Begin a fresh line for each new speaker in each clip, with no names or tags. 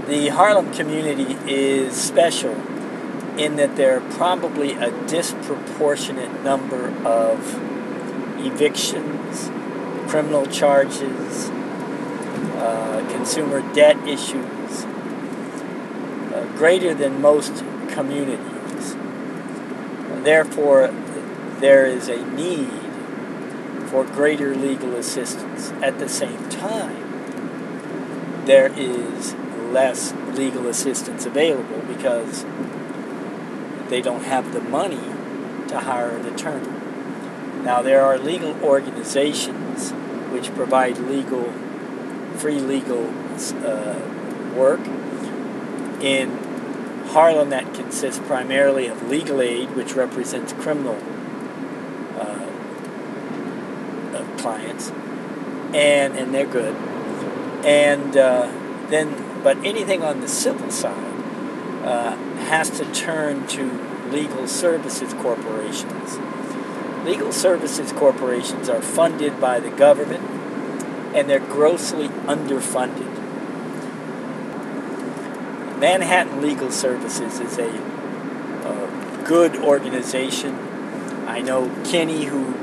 The Harlem community is special in that there are probably a disproportionate number of evictions, criminal charges, consumer debt issues, greater than most communities. Therefore, there is a need for greater legal assistance. At the same time, there is less legal assistance available because they don't have the money to hire an attorney. Now, there are legal organizations which provide free legal work. In Harlem, that consists primarily of legal aid, which represents criminal clients, and they're good. And but anything on the civil side has to turn to legal services corporations. Legal services corporations are funded by the government, and they're grossly underfunded. Manhattan Legal Services is a good organization. I know Kenny, who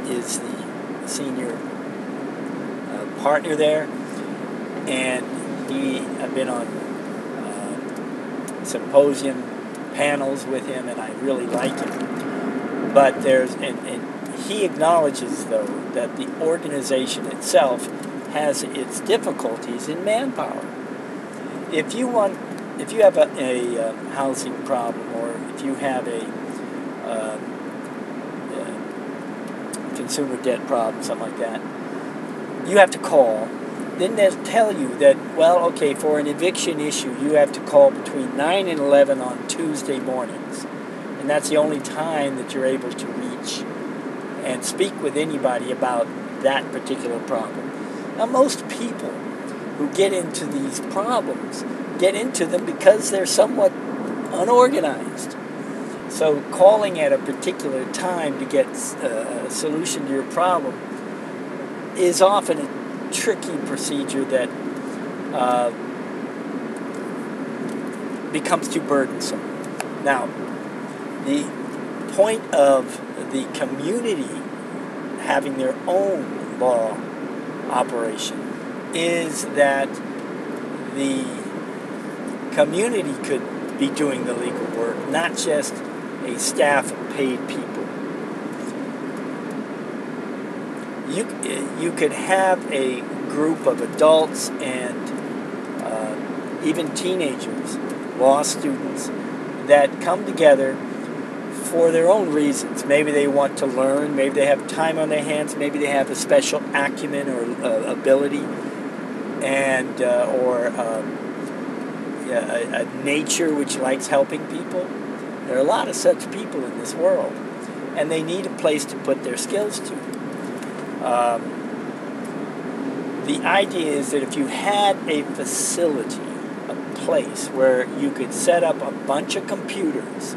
is the senior partner there, and I've been on symposium panels with him, and I really like him. But and he acknowledges, though, that the organization itself has its difficulties in manpower. If you have a housing problem, or if you have a consumer debt problem, something like that, you have to call. Then they'll tell you that, well, okay, for an eviction issue, you have to call between 9 and 11 on Tuesday mornings. And that's the only time that you're able to reach and speak with anybody about that particular problem. Now, most people who get into these problems get into them because they're somewhat unorganized. So calling at a particular time to get a solution to your problem is often a tricky procedure that becomes too burdensome. Now, the point of the community having their own law operation is that the community could be doing the legal work, not just a staff of paid people. You could have a group of adults and even teenagers, law students, that come together for their own reasons. Maybe they want to learn, maybe they have time on their hands, maybe they have a special acumen or ability, and or a nature which likes helping people. There are a lot of such people in this world, and they need a place to put their skills to. The idea is that if you had a facility, a place where you could set up a bunch of computers,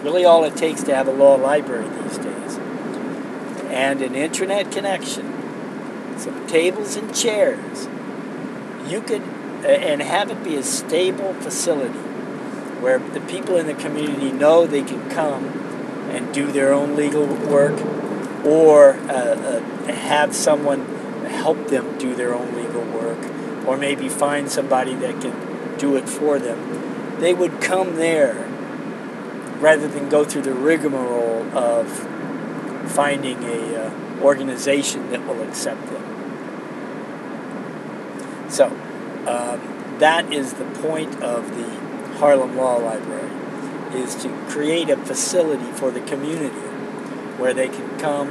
really all it takes to have a law library these days, and an internet connection, some tables and chairs, you could, and have it be a stable facility where the people in the community know they can come and do their own legal work, or have someone help them do their own legal work, or maybe find somebody that can do it for them. They would come there rather than go through the rigmarole of finding a organization that will accept them. So that is the point of the Harlem Law Library, is to create a facility for the community where they can come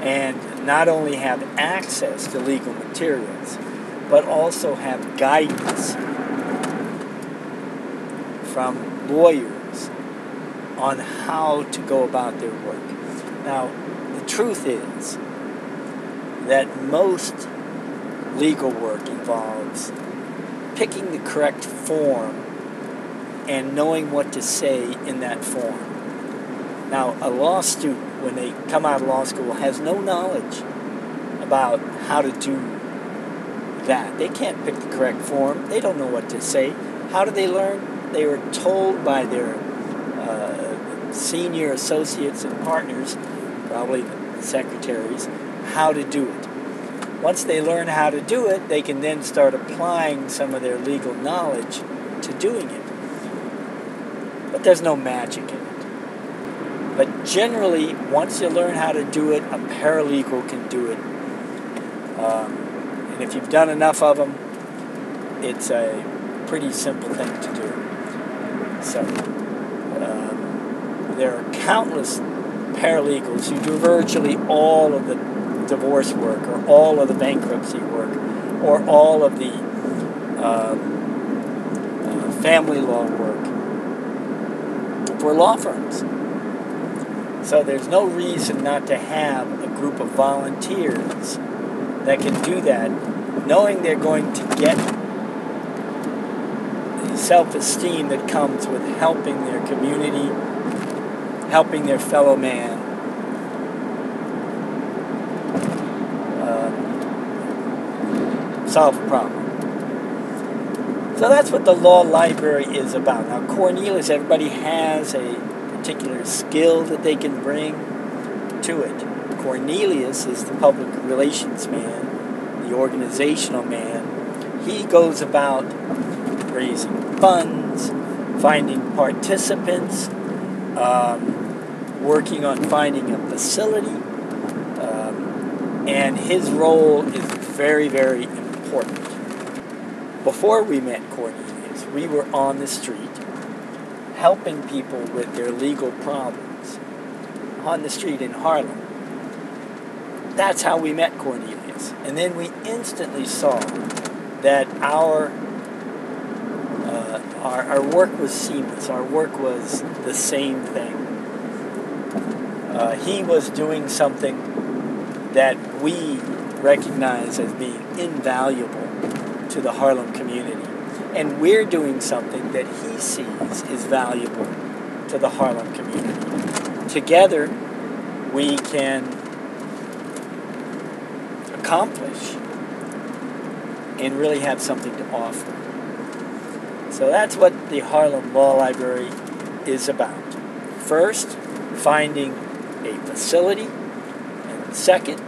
and not only have access to legal materials, but also have guidance from lawyers on how to go about their work. Now, the truth is that most legal work involves picking the correct form and knowing what to say in that form. Now, a law student, when they come out of law school, has no knowledge about how to do that. They can't pick the correct form. They don't know what to say. How do they learn? They were told by their senior associates and partners, probably the secretaries, how to do it. Once they learn how to do it, they can then start applying some of their legal knowledge to doing it. But there's no magic in it. But generally, once you learn how to do it, a paralegal can do it. And if you've done enough of them, it's a pretty simple thing to do. So, there are countless paralegals who do virtually all of the divorce work, or all of the bankruptcy work, or all of the family law work for law firms. So there's no reason not to have a group of volunteers that can do that, knowing they're going to get the self-esteem that comes with helping their community, helping their fellow man, solve a problem. So that's what the law library is about. Now, Cornelius, everybody has a particular skill that they can bring to it. Cornelius is the public relations man, the organizational man. He goes about raising funds, finding participants, working on finding a facility, and his role is very, very important. Before we met Cornelius, we were on the street helping people with their legal problems on the street in Harlem. That's how we met Cornelius. And then we instantly saw that our work was seamless. Our work was the same thing. He was doing something that we recognize as being invaluable to the Harlem community. And we're doing something that he sees is valuable to the Harlem community. Together, we can accomplish and really have something to offer. So that's what the Harlem Law Library is about. First, finding a facility, and second,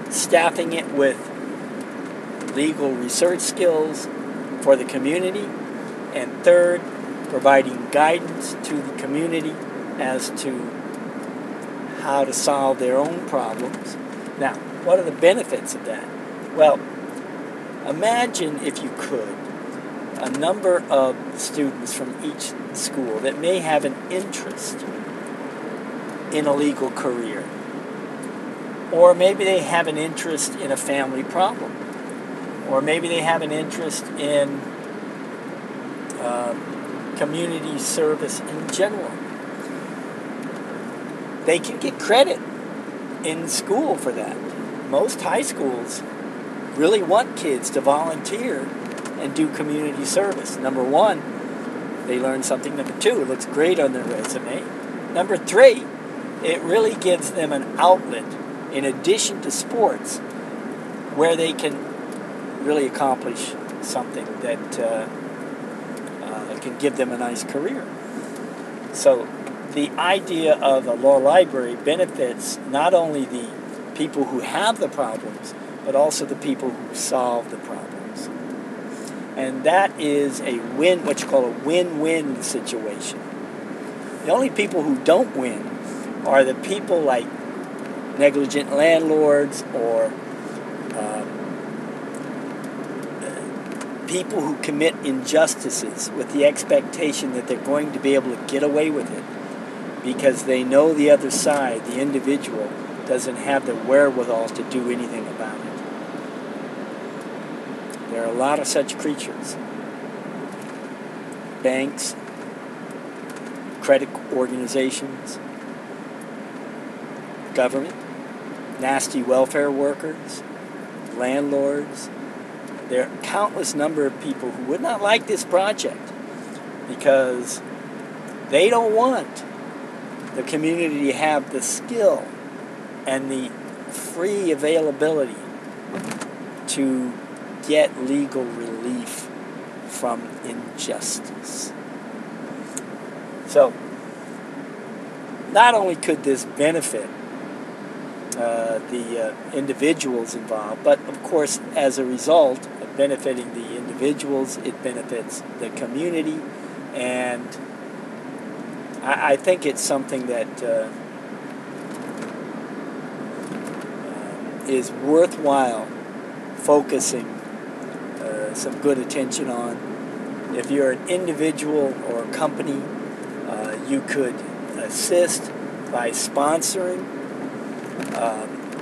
staffing it with legal research skills for the community, and third, providing guidance to the community as to how to solve their own problems. Now, what are the benefits of that? Well, imagine, if you could, a number of students from each school that may have an interest in a legal career, or maybe they have an interest in a family problem, or maybe they have an interest in community service in general. They can get credit in school for that. Most high schools really want kids to volunteer and do community service. Number one, they learn something. Number two, it looks great on their resume. Number three, it really gives them an outlet in addition to sports where they can really accomplish something that can give them a nice career. So the idea of a law library benefits not only the people who have the problems, but also the people who solve the problems. And that is a win, what you call a win-win situation. The only people who don't win are the people like negligent landlords, or people who commit injustices with the expectation that they're going to be able to get away with it because they know the other side, the individual, doesn't have the wherewithal to do anything about it. There are a lot of such creatures. Banks, credit organizations, government, nasty welfare workers, landlords. There are countless number of people who would not like this project because they don't want the community to have the skill and the free availability to get legal relief from injustice. So, not only could this benefit the individuals involved, but of course, as a result of benefiting the individuals, it benefits the community, and I think it's something that is worthwhile focusing some good attention on. If you're an individual or a company, you could assist by sponsoring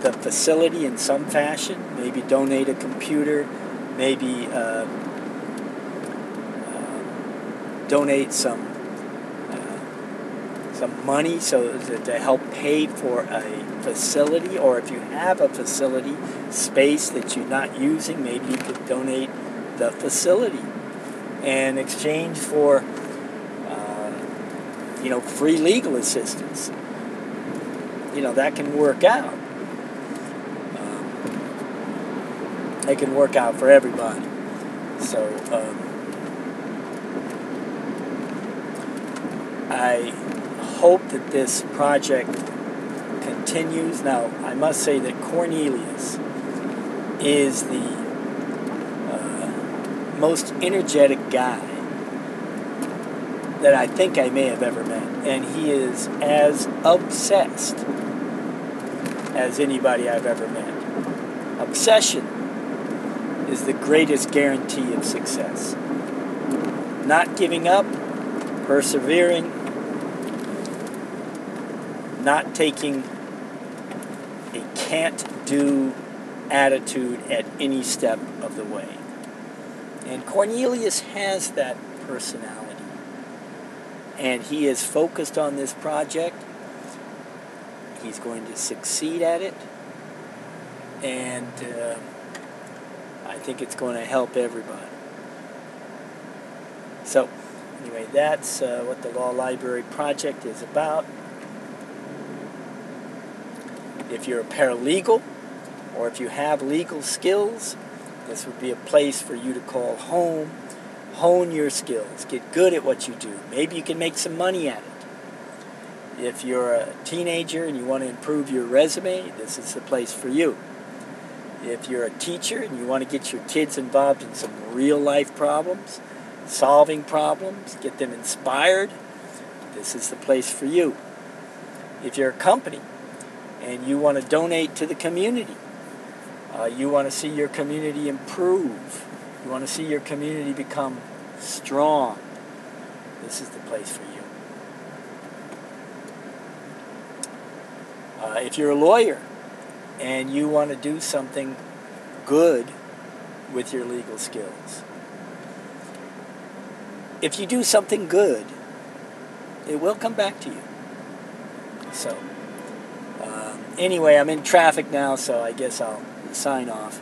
the facility in some fashion. Maybe donate a computer, maybe donate some money so to help pay for a facility, or if you have a facility space that you're not using, maybe you could donate the facility in exchange for free legal assistance. That can work out. It can work out for everybody. So I hope that this project continues. Now, I must say that Cornelius is the most energetic guy that I think I may have ever met. And he is as obsessed as anybody I've ever met. Obsession is the greatest guarantee of success. Not giving up, persevering, not taking a can't-do attitude at any step of the way. And Cornelius has that personality. And he is focused on this project. He's going to succeed at it. And I think it's going to help everybody. So, anyway, that's what the Law Library project is about. If you're a paralegal, or if you have legal skills, this would be a place for you to call home. Hone your skills. Get good at what you do. Maybe you can make some money at it. If you're a teenager and you want to improve your resume, this is the place for you. If you're a teacher and you want to get your kids involved in some real-life problems, solving problems, get them inspired, this is the place for you. If you're a company and you want to donate to the community, you want to see your community improve, you want to see your community become strong, this is the place for you. If you're a lawyer and you want to do something good with your legal skills, if you do something good, it will come back to you. So, anyway, I'm in traffic now, so I guess I'll sign off.